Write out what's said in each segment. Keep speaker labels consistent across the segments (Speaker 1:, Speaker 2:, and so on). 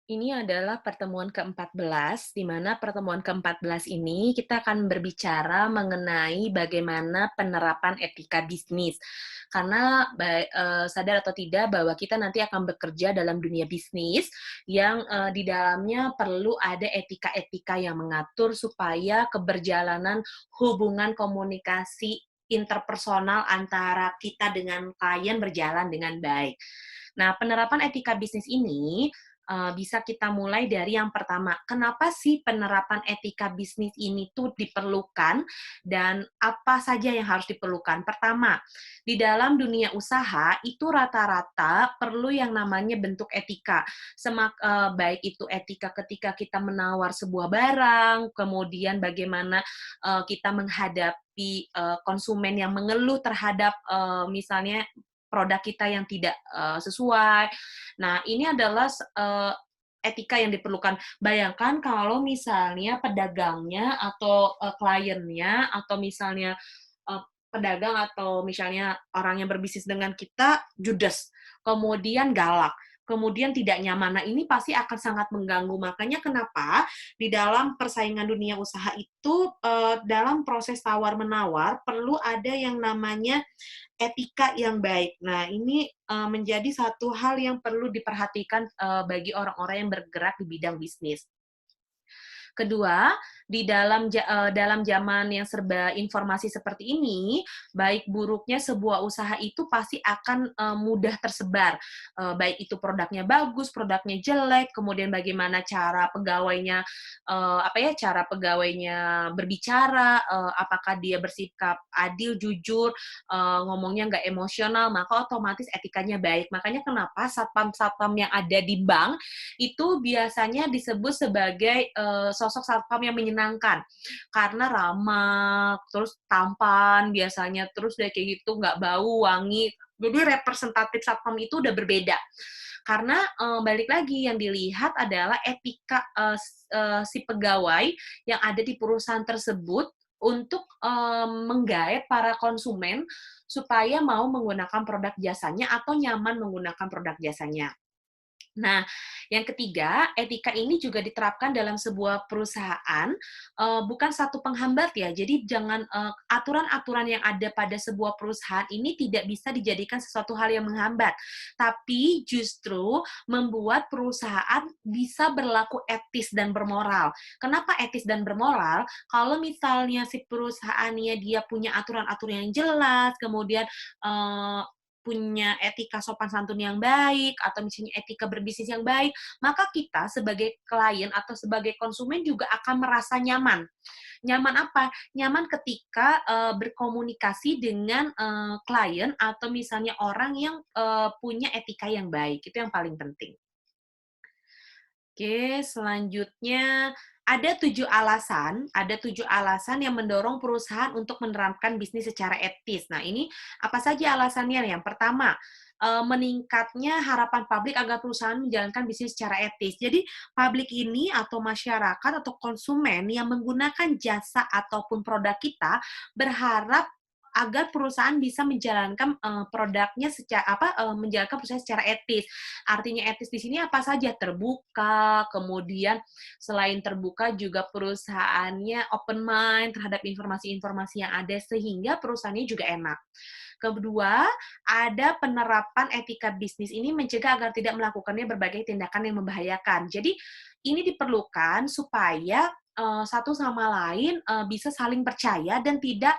Speaker 1: Ini adalah pertemuan ke-14, di mana pertemuan ke-14 ini kita akan berbicara mengenai bagaimana penerapan etika bisnis. Karena sadar atau tidak bahwa kita nanti akan bekerja dalam dunia bisnis yang, di dalamnya perlu ada etika-etika yang mengatur supaya keberjalanan hubungan komunikasi interpersonal antara kita dengan klien berjalan dengan baik. Nah, penerapan etika bisnis ini bisa kita mulai dari yang pertama, kenapa sih penerapan etika bisnis ini tuh diperlukan dan apa saja yang harus diperlukan? Pertama, di dalam dunia usaha itu rata-rata perlu yang namanya bentuk etika. Baik itu etika ketika kita menawar sebuah barang, kemudian bagaimana kita menghadapi konsumen yang mengeluh terhadap misalnya produk kita yang tidak sesuai. Nah, ini adalah etika yang diperlukan. Bayangkan kalau misalnya pedagangnya atau, kliennya atau misalnya, pedagang atau misalnya orang yang berbisnis dengan kita judes, kemudian galak, kemudian tidak nyaman. Nah, ini pasti akan sangat mengganggu. Makanya kenapa di dalam persaingan dunia usaha itu, dalam proses tawar-menawar perlu ada yang namanya etika yang baik. Nah, ini, menjadi satu hal yang perlu diperhatikan, bagi orang-orang yang bergerak di bidang bisnis. Kedua, di dalam zaman yang serba informasi seperti ini, baik buruknya sebuah usaha itu pasti akan, mudah tersebar, baik itu produknya bagus, produknya jelek, kemudian bagaimana cara pegawainya berbicara, apakah dia bersikap adil, jujur, ngomongnya nggak emosional, maka otomatis etikanya baik. Makanya kenapa satpam-satpam yang ada di bank itu biasanya disebut sebagai, sosok satpam yang menyenangkan. Karena ramah, terus tampan biasanya, terus udah kayak gitu nggak bau, wangi. Jadi representatif satpam itu udah berbeda. Karena, balik lagi yang dilihat adalah etika, si pegawai yang ada di perusahaan tersebut untuk, menggait para konsumen supaya mau menggunakan produk jasanya atau nyaman menggunakan produk jasanya. Nah, yang ketiga, etika ini juga diterapkan dalam sebuah perusahaan, bukan satu penghambat ya. Jadi jangan aturan-aturan yang ada pada sebuah perusahaan ini tidak bisa dijadikan sesuatu hal yang menghambat, tapi justru membuat perusahaan bisa berlaku etis dan bermoral. Kenapa etis dan bermoral? Kalau misalnya si perusahaannya dia punya aturan-aturan yang jelas, kemudian, eee, punya etika sopan santun yang baik, atau misalnya etika berbisnis yang baik, maka kita sebagai klien atau sebagai konsumen juga akan merasa nyaman. Nyaman apa? Nyaman ketika, berkomunikasi dengan, klien atau misalnya orang yang, punya etika yang baik, itu yang paling penting. Oke, selanjutnya ada tujuh alasan yang mendorong perusahaan untuk menerapkan bisnis secara etis. Nah, ini apa saja alasannya? Yang pertama, meningkatnya harapan publik agar perusahaan menjalankan bisnis secara etis. Jadi, publik ini atau masyarakat atau konsumen yang menggunakan jasa ataupun produk kita berharap agar perusahaan bisa menjalankan, menjalankan perusahaan secara etis. Artinya etis di sini apa saja, terbuka, kemudian selain terbuka juga perusahaannya open mind terhadap informasi-informasi yang ada sehingga perusahaannya juga enak. Kedua, ada penerapan etika bisnis ini mencegah agar tidak melakukannya berbagai tindakan yang membahayakan. Jadi ini diperlukan supaya, satu sama lain, bisa saling percaya dan tidak,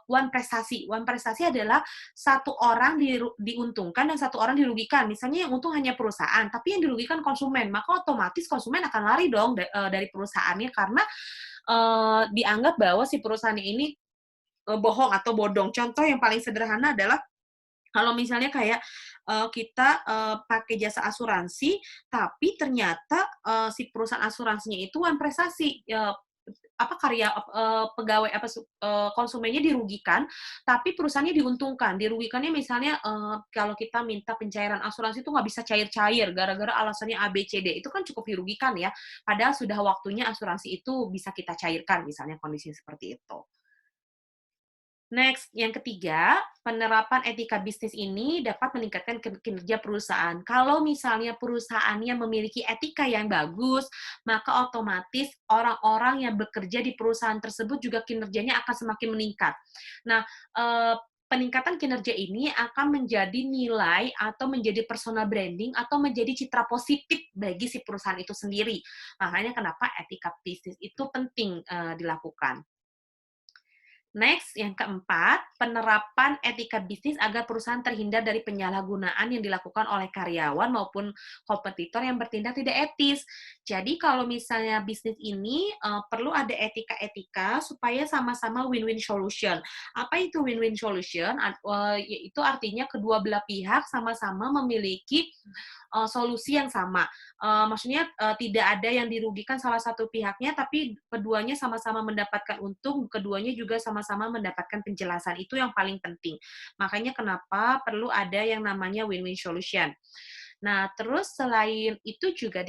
Speaker 1: one prestasi. One prestasi adalah satu orang diuntungkan dan satu orang dirugikan. Misalnya yang untung hanya perusahaan, tapi yang dirugikan konsumen, maka otomatis konsumen akan lari dong dari perusahaannya karena, dianggap bahwa si perusahaan ini, bohong atau bodong. Contoh yang paling sederhana adalah kalau misalnya kayak, kita, pakai jasa asuransi, tapi ternyata, si perusahaan asuransinya itu one prestasi, pegawai konsumennya dirugikan, tapi perusahaannya diuntungkan. Dirugikannya misalnya, kalau kita minta pencairan asuransi itu nggak bisa cair-cair gara-gara alasannya A, B, C, D, itu kan cukup dirugikan ya, padahal sudah waktunya asuransi itu bisa kita cairkan, misalnya kondisi seperti itu. Next, yang ketiga, penerapan etika bisnis ini dapat meningkatkan kinerja perusahaan. Kalau misalnya perusahaannya memiliki etika yang bagus, maka otomatis orang-orang yang bekerja di perusahaan tersebut juga kinerjanya akan semakin meningkat. Nah, peningkatan kinerja ini akan menjadi nilai atau menjadi personal branding atau menjadi citra positif bagi si perusahaan itu sendiri. Makanya kenapa etika bisnis itu penting dilakukan. Next, yang keempat, penerapan etika bisnis agar perusahaan terhindar dari penyalahgunaan yang dilakukan oleh karyawan maupun kompetitor yang bertindak tidak etis. Jadi kalau misalnya bisnis ini perlu ada etika-etika supaya sama-sama win-win solution. Apa itu win-win solution? Itu artinya kedua belah pihak sama-sama memiliki solusi yang sama. Maksudnya tidak ada yang dirugikan salah satu pihaknya, tapi keduanya sama-sama mendapatkan untung, keduanya juga sama-sama mendapatkan penjelasan. Itu yang paling penting. Makanya kenapa perlu ada yang namanya win-win solution. Nah, terus selain itu juga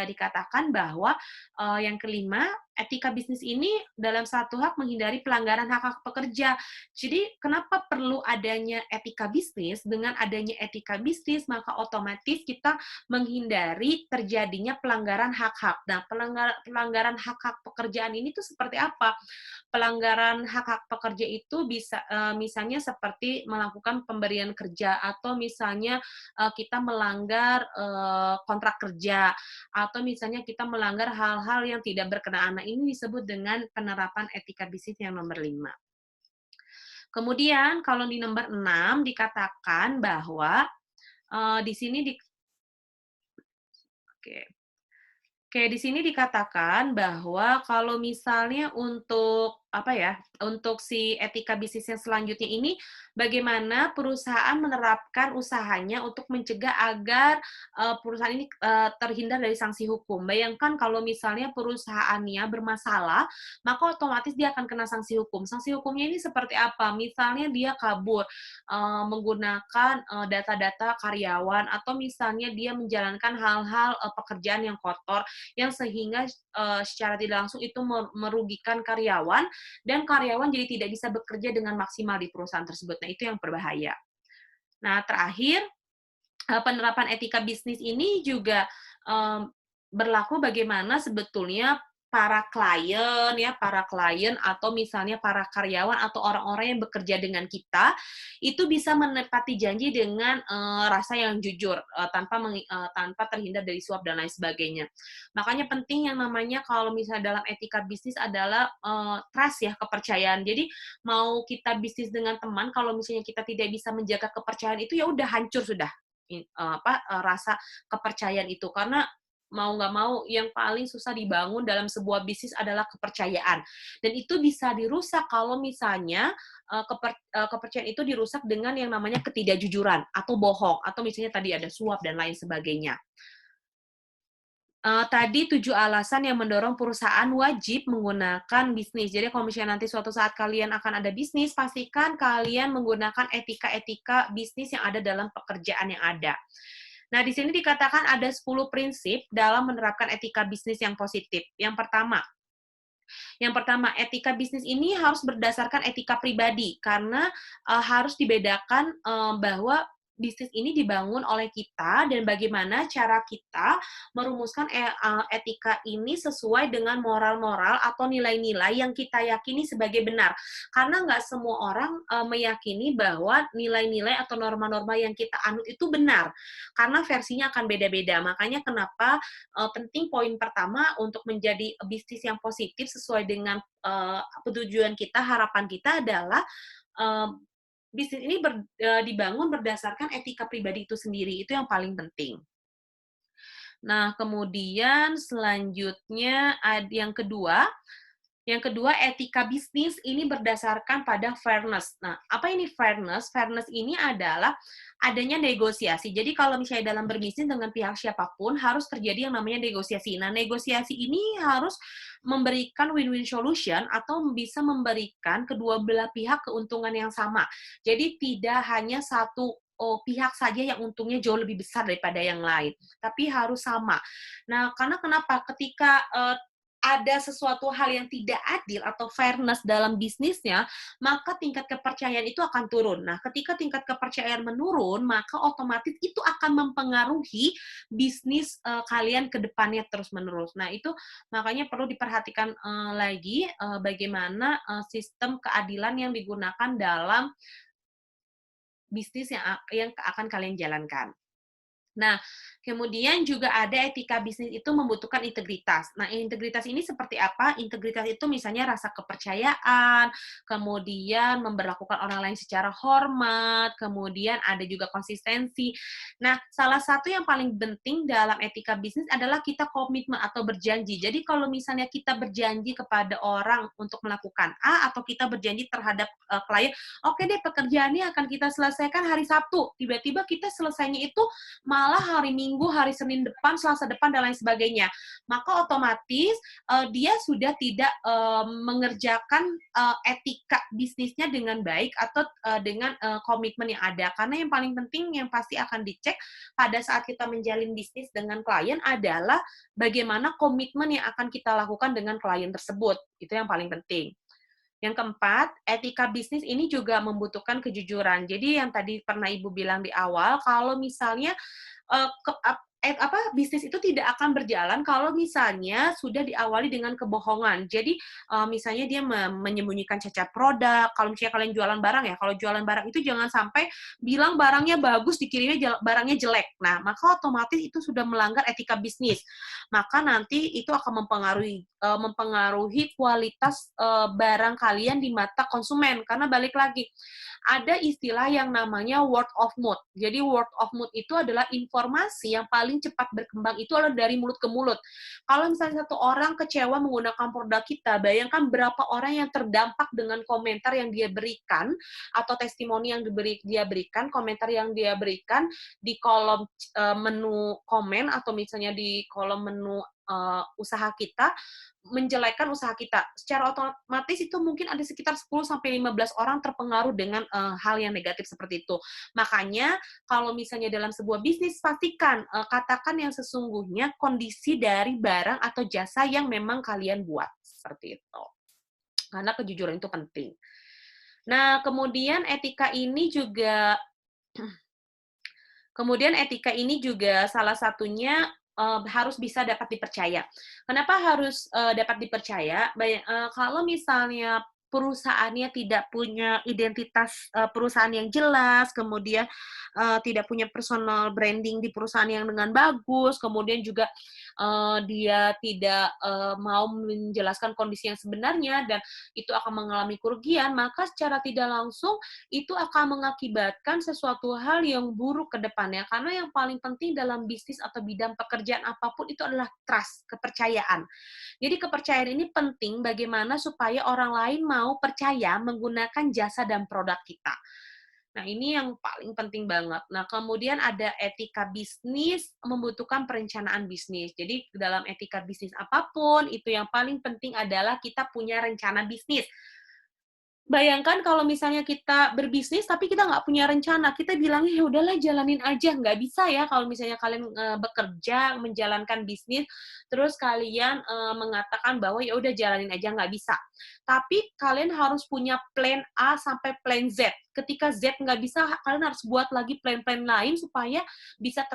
Speaker 1: dikatakan bahwa yang kelima, etika bisnis ini dalam satu hak menghindari pelanggaran hak-hak pekerja. Jadi, kenapa perlu adanya etika bisnis? Dengan adanya etika bisnis, maka otomatis kita menghindari terjadinya pelanggaran hak-hak. Nah, pelanggaran hak-hak pekerjaan ini tuh seperti apa? Pelanggaran hak-hak pekerja itu bisa misalnya seperti melakukan pemberian kerja atau misalnya kita melanggar kontrak kerja atau misalnya kita melanggar hal-hal yang tidak berkenaan. Nah, ini disebut dengan penerapan etika bisnis yang nomor 5. Kemudian kalau di nomor 6 dikatakan bahwa di sini oke. Oke, di sini dikatakan bahwa kalau misalnya untuk apa ya, untuk si etika bisnis yang selanjutnya ini, bagaimana perusahaan menerapkan usahanya untuk mencegah agar perusahaan ini terhindar dari sanksi hukum. Bayangkan kalau misalnya perusahaannya bermasalah, maka otomatis dia akan kena sanksi hukum. Sanksi hukumnya ini seperti apa? Misalnya dia kabur menggunakan data-data karyawan atau misalnya dia menjalankan hal-hal pekerjaan yang kotor yang sehingga secara tidak langsung itu merugikan karyawan dan karyawan jadi tidak bisa bekerja dengan maksimal di perusahaan tersebut. Nah, itu yang berbahaya. Nah, terakhir, penerapan etika bisnis ini juga berlaku bagaimana sebetulnya para klien atau misalnya para karyawan atau orang-orang yang bekerja dengan kita itu bisa menepati janji dengan rasa yang jujur tanpa terhindar dari suap dan lain sebagainya. Makanya penting yang namanya kalau misalnya dalam etika bisnis adalah trust ya, kepercayaan. Jadi mau kita bisnis dengan teman kalau misalnya kita tidak bisa menjaga kepercayaan itu ya udah hancur sudah rasa kepercayaan itu karena mau nggak mau yang paling susah dibangun dalam sebuah bisnis adalah kepercayaan dan itu bisa dirusak kalau misalnya kepercayaan itu dirusak dengan yang namanya ketidakjujuran atau bohong atau misalnya tadi ada suap dan lain sebagainya. Tadi 7 alasan yang mendorong perusahaan wajib menggunakan bisnis. Jadi kalau misalnya nanti suatu saat kalian akan ada bisnis, pastikan kalian menggunakan etika-etika bisnis yang ada dalam pekerjaan yang ada. Nah, di sini dikatakan ada 10 prinsip dalam menerapkan etika bisnis yang positif. Yang pertama, etika bisnis ini harus berdasarkan etika pribadi karena harus dibedakan bahwa bisnis ini dibangun oleh kita dan bagaimana cara kita merumuskan etika ini sesuai dengan moral-moral atau nilai-nilai yang kita yakini sebagai benar. Karena nggak semua orang meyakini bahwa nilai-nilai atau norma-norma yang kita anut itu benar, karena versinya akan beda-beda. Makanya kenapa penting poin pertama untuk menjadi bisnis yang positif sesuai dengan tujuan kita, harapan kita adalah bisnis ini dibangun berdasarkan etika pribadi itu sendiri, itu yang paling penting. Nah, kemudian selanjutnya yang kedua, etika bisnis ini berdasarkan pada fairness. Nah, apa ini fairness? Fairness ini adalah adanya negosiasi. Jadi kalau misalnya dalam berbisnis dengan pihak siapapun harus terjadi yang namanya negosiasi. Nah, negosiasi ini harus memberikan win-win solution atau bisa memberikan kedua belah pihak keuntungan yang sama. Jadi tidak hanya satu pihak saja yang untungnya jauh lebih besar daripada yang lain, tapi harus sama. Nah, karena kenapa? Ketika ada sesuatu hal yang tidak adil atau fairness dalam bisnisnya, maka tingkat kepercayaan itu akan turun. Nah, ketika tingkat kepercayaan menurun, maka otomatis itu akan mempengaruhi bisnis kalian ke depannya terus-menerus. Nah, itu makanya perlu diperhatikan lagi bagaimana sistem keadilan yang digunakan dalam bisnis yang akan kalian jalankan. Nah, kemudian juga ada etika bisnis itu membutuhkan integritas. Nah, integritas ini seperti apa? Integritas itu misalnya rasa kepercayaan, kemudian memperlakukan orang lain secara hormat, kemudian ada juga konsistensi. Nah, salah satu yang paling penting dalam etika bisnis adalah kita komitmen atau berjanji. Jadi, kalau misalnya kita berjanji kepada orang untuk melakukan A, atau kita berjanji terhadap klien, oke deh pekerjaannya akan kita selesaikan hari Sabtu. Tiba-tiba kita selesainya itu malah hari Minggu, hari Senin depan, Selasa depan, dan lain sebagainya. Maka otomatis dia sudah tidak mengerjakan etika bisnisnya dengan baik atau dengan komitmen yang ada. Karena yang paling penting yang pasti akan dicek pada saat kita menjalin bisnis dengan klien adalah bagaimana komitmen yang akan kita lakukan dengan klien tersebut. Itu yang paling penting. Yang keempat, etika bisnis ini juga membutuhkan kejujuran. Jadi yang tadi pernah Ibu bilang di awal, kalau misalnya bisnis itu tidak akan berjalan kalau misalnya sudah diawali dengan kebohongan. Jadi misalnya dia menyembunyikan cacat produk. Kalau misalnya kalian jualan barang ya, kalau jualan barang itu jangan sampai bilang barangnya bagus dikirimnya barangnya jelek. Nah, maka otomatis itu sudah melanggar etika bisnis. Maka nanti itu akan mempengaruhi kualitas barang kalian di mata konsumen. Karena balik lagi, ada istilah yang namanya word of mouth. Jadi word of mouth itu adalah informasi yang paling cepat berkembang itu adalah dari mulut ke mulut. Kalau misalnya satu orang kecewa menggunakan produk kita, bayangkan berapa orang yang terdampak dengan komentar yang dia berikan atau testimoni yang dia berikan, komentar yang dia berikan di kolom menu komen atau misalnya di kolom menu usaha kita, menjelekkan usaha kita. Secara otomatis itu mungkin ada sekitar 10-15 orang terpengaruh dengan hal yang negatif seperti itu. Makanya kalau misalnya dalam sebuah bisnis, pastikan katakan yang sesungguhnya kondisi dari barang atau jasa yang memang kalian buat. Seperti itu. Karena kejujuran itu penting. Nah, kemudian etika ini juga salah satunya harus bisa dapat dipercaya. Kenapa harus dapat dipercaya? Kalau misalnya perusahaannya tidak punya identitas perusahaan yang jelas, kemudian tidak punya personal branding di perusahaan yang dengan bagus, kemudian juga dia tidak mau menjelaskan kondisi yang sebenarnya dan itu akan mengalami kerugian, maka secara tidak langsung itu akan mengakibatkan sesuatu hal yang buruk ke depannya. Karena yang paling penting dalam bisnis atau bidang pekerjaan apapun itu adalah trust, kepercayaan. Jadi kepercayaan ini penting bagaimana supaya orang lain mau percaya menggunakan jasa dan produk kita. Nah, ini yang paling penting banget. Nah, kemudian ada etika bisnis, membutuhkan perencanaan bisnis. Jadi, dalam etika bisnis apapun, itu yang paling penting adalah kita punya rencana bisnis. Bayangkan kalau misalnya kita berbisnis tapi kita nggak punya rencana, kita bilangnya ya udahlah jalanin aja, nggak bisa ya kalau misalnya kalian bekerja menjalankan bisnis, terus kalian mengatakan bahwa ya udah jalanin aja, nggak bisa. Tapi kalian harus punya plan A sampai plan Z. Ketika Z nggak bisa, kalian harus buat lagi plan-plan lain supaya bisa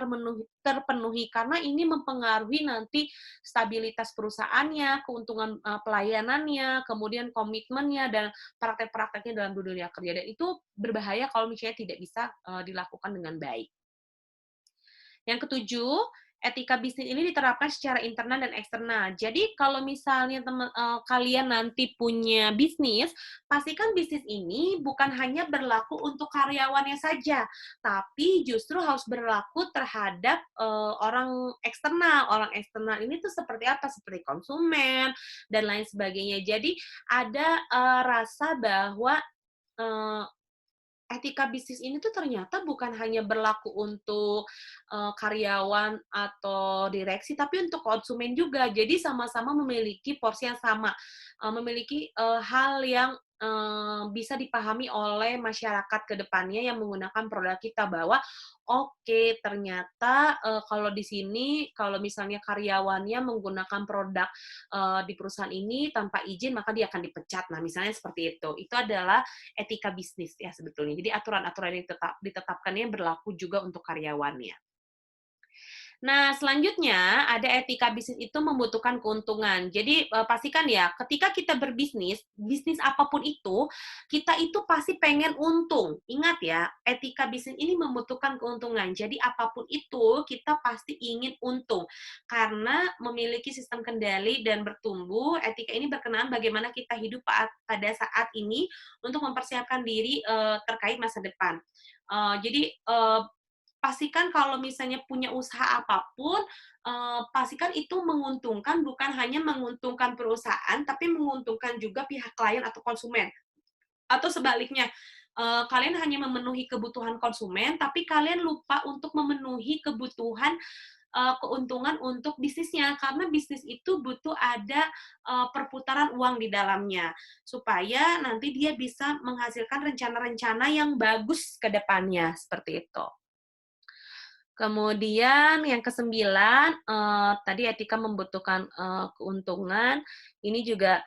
Speaker 1: terpenuhi karena ini mempengaruhi nanti stabilitas perusahaannya, keuntungan pelayanannya, kemudian komitmennya dan praktek-prakteknya dalam dunia kerja, dan itu berbahaya kalau misalnya tidak bisa dilakukan dengan baik. Yang ketujuh, etika bisnis ini diterapkan secara internal dan eksternal. Jadi kalau misalnya kalian nanti punya bisnis, pastikan bisnis ini bukan hanya berlaku untuk karyawannya saja, tapi justru harus berlaku terhadap orang eksternal. Orang eksternal ini tuh seperti apa? Seperti konsumen dan lain sebagainya. Jadi ada rasa bahwa etika bisnis ini tuh ternyata bukan hanya berlaku untuk karyawan atau direksi, tapi untuk konsumen juga. Jadi sama-sama memiliki porsi yang sama, memiliki hal yang bisa dipahami oleh masyarakat ke depannya yang menggunakan produk kita bahwa, oke ternyata, kalau di sini kalau misalnya karyawannya menggunakan produk, di perusahaan ini tanpa izin maka dia akan dipecat. Nah, misalnya seperti itu. Itu adalah etika bisnis ya sebetulnya. Jadi aturan-aturan yang ditetapkannya berlaku juga untuk karyawannya. Nah, selanjutnya ada etika bisnis itu membutuhkan keuntungan. Jadi, pastikan ya, ketika kita berbisnis, bisnis apapun itu, kita itu pasti pengen untung. Ingat ya, etika bisnis ini membutuhkan keuntungan. Jadi, apapun itu, kita pasti ingin untung. Karena memiliki sistem kendali dan bertumbuh, etika ini berkenaan bagaimana kita hidup pada saat ini untuk mempersiapkan diri, terkait masa depan. Jadi, pastikan kalau misalnya punya usaha apapun, pastikan itu menguntungkan, bukan hanya menguntungkan perusahaan, tapi menguntungkan juga pihak klien atau konsumen. Atau sebaliknya, kalian hanya memenuhi kebutuhan konsumen, tapi kalian lupa untuk memenuhi kebutuhan, keuntungan untuk bisnisnya. Karena bisnis itu butuh ada, perputaran uang di dalamnya, supaya nanti dia bisa menghasilkan rencana-rencana yang bagus ke depannya, seperti itu. Kemudian yang kesembilan, tadi etika membutuhkan, keuntungan, ini juga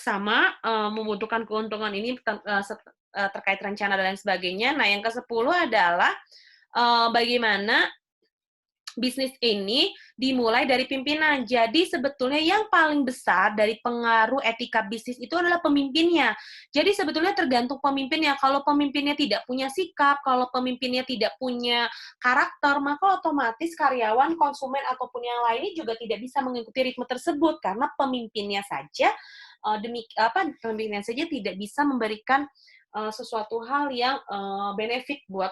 Speaker 1: sama, membutuhkan keuntungan ini terkait rencana dan lain sebagainya. Nah, yang ke-10 adalah, bagaimana bisnis ini dimulai dari pimpinan. Jadi sebetulnya yang paling besar dari pengaruh etika bisnis itu adalah pemimpinnya. Jadi sebetulnya tergantung pemimpinnya. Kalau pemimpinnya tidak punya sikap, kalau pemimpinnya tidak punya karakter, maka otomatis karyawan, konsumen ataupun yang lainnya juga tidak bisa mengikuti ritme tersebut karena pemimpinnya saja pemimpinnya saja tidak bisa memberikan sesuatu hal yang benefit buat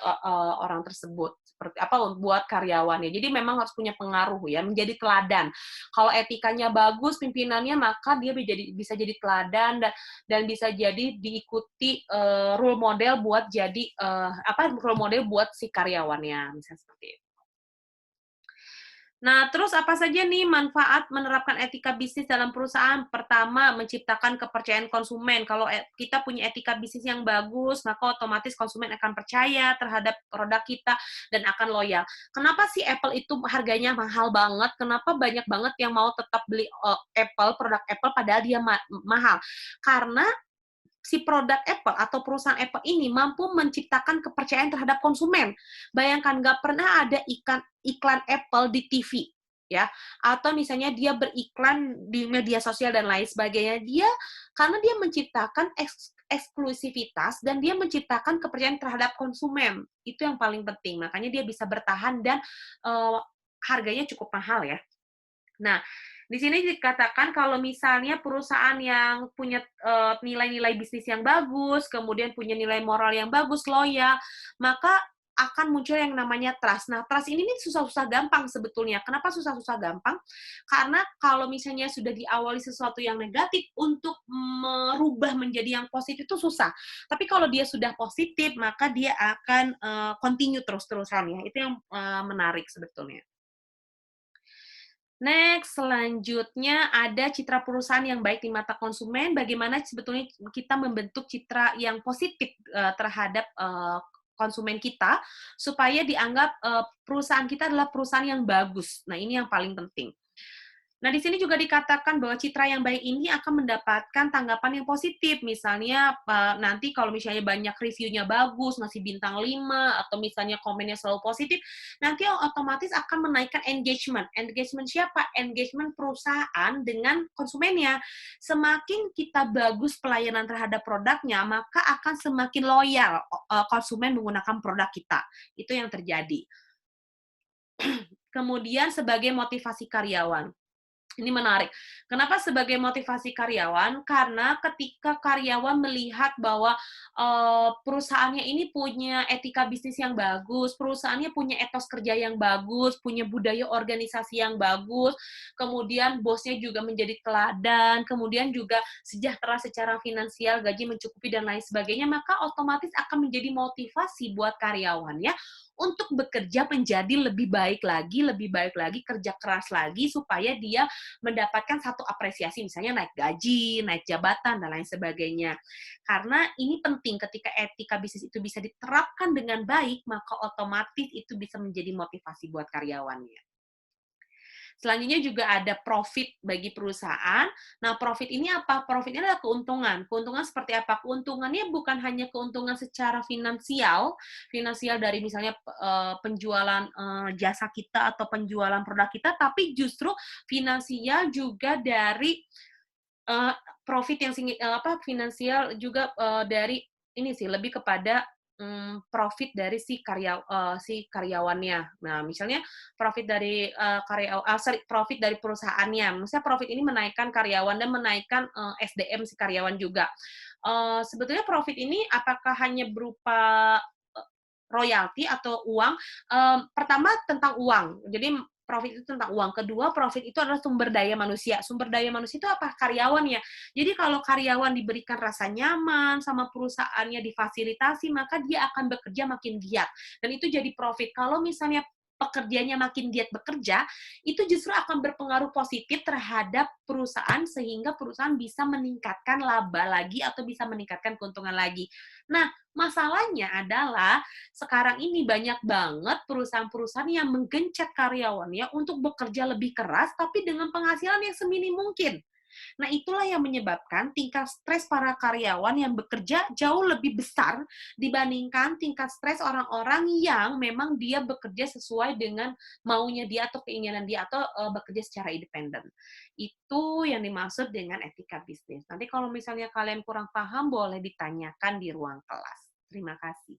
Speaker 1: orang tersebut seperti apa buat karyawannya. Jadi memang harus punya pengaruh ya, menjadi teladan. Kalau etikanya bagus pimpinannya maka dia bisa jadi teladan dan bisa jadi diikuti role model buat jadi role model buat si karyawannya misalnya seperti itu. Nah, terus apa saja nih manfaat menerapkan etika bisnis dalam perusahaan? Pertama, menciptakan kepercayaan konsumen. Kalau kita punya etika bisnis yang bagus, maka otomatis konsumen akan percaya terhadap produk kita dan akan loyal. Kenapa sih Apple itu harganya mahal banget? Kenapa banyak banget yang mau tetap beli produk Apple padahal dia mahal? Karena si produk Apple atau perusahaan Apple ini mampu menciptakan kepercayaan terhadap konsumen. Bayangkan nggak pernah ada iklan Apple di TV, ya, atau misalnya dia beriklan di media sosial dan lain sebagainya. Karena dia menciptakan eksklusivitas dan dia menciptakan kepercayaan terhadap konsumen. Itu yang paling penting. Makanya dia bisa bertahan dan harganya cukup mahal ya. Nah, di sini dikatakan kalau misalnya perusahaan yang punya nilai-nilai bisnis yang bagus, kemudian punya nilai moral yang bagus, loyal, maka akan muncul yang namanya trust. Nah, trust ini nih susah-susah gampang sebetulnya. Kenapa susah-susah gampang? Karena kalau misalnya sudah diawali sesuatu yang negatif, untuk merubah menjadi yang positif itu susah. Tapi kalau dia sudah positif, maka dia akan continue terus-terusan ya. Itu yang menarik sebetulnya. Next, selanjutnya ada citra perusahaan yang baik di mata konsumen. Bagaimana sebetulnya kita membentuk citra yang positif terhadap konsumen kita supaya dianggap perusahaan kita adalah perusahaan yang bagus. Nah, ini yang paling penting. Nah, di sini juga dikatakan bahwa citra yang baik ini akan mendapatkan tanggapan yang positif. Misalnya, nanti kalau misalnya banyak reviewnya bagus, ngasih bintang 5, atau misalnya komennya selalu positif, nanti otomatis akan menaikkan engagement. Engagement siapa? Engagement perusahaan dengan konsumennya. Semakin kita bagus pelayanan terhadap produknya, maka akan semakin loyal konsumen menggunakan produk kita. Itu yang terjadi. Kemudian sebagai motivasi karyawan. Ini menarik. Kenapa sebagai motivasi karyawan? Karena ketika karyawan melihat bahwa perusahaannya ini punya etika bisnis yang bagus, perusahaannya punya etos kerja yang bagus, punya budaya organisasi yang bagus, kemudian bosnya juga menjadi teladan, kemudian juga sejahtera secara finansial, gaji mencukupi dan lain sebagainya, maka otomatis akan menjadi motivasi buat karyawannya untuk bekerja menjadi lebih baik lagi, kerja keras lagi, supaya dia mendapatkan satu apresiasi, misalnya naik gaji, naik jabatan, dan lain sebagainya. Karena ini penting ketika etika bisnis itu bisa diterapkan dengan baik, maka otomatis itu bisa menjadi motivasi buat karyawannya. Selanjutnya juga ada profit bagi perusahaan. Nah, profit ini apa? Profit ini adalah keuntungan. Keuntungan seperti apa? Keuntungannya bukan hanya keuntungan secara finansial, finansial dari misalnya penjualan jasa kita atau penjualan produk kita, tapi justru finansial juga dari Eee, profit yang finansial juga, dari ini sih, lebih kepada, profit dari si karyawannya. Nah, misalnya profit dari, profit dari perusahaannya. Maksudnya profit ini menaikkan karyawan dan menaikkan, SDM si karyawan juga. Sebetulnya profit ini apakah hanya berupa, royalti atau uang? Pertama tentang uang. Jadi profit itu tentang uang. Kedua, profit itu adalah sumber daya manusia. Sumber daya manusia itu apa? Karyawannya. Jadi kalau karyawan diberikan rasa nyaman sama perusahaannya, difasilitasi, maka dia akan bekerja makin giat. Dan itu jadi profit. Kalau misalnya pekerjanya makin giat bekerja, itu justru akan berpengaruh positif terhadap perusahaan sehingga perusahaan bisa meningkatkan laba lagi atau bisa meningkatkan keuntungan lagi. Nah, masalahnya adalah sekarang ini banyak banget perusahaan-perusahaan yang menggencet karyawannya untuk bekerja lebih keras, tapi dengan penghasilan yang seminim mungkin. Nah, itulah yang menyebabkan tingkat stres para karyawan yang bekerja jauh lebih besar dibandingkan tingkat stres orang-orang yang memang dia bekerja sesuai dengan maunya dia atau keinginan dia atau bekerja secara independen. Itu yang dimaksud dengan etika bisnis. Nanti kalau misalnya kalian kurang paham, boleh ditanyakan di ruang kelas. Terima kasih.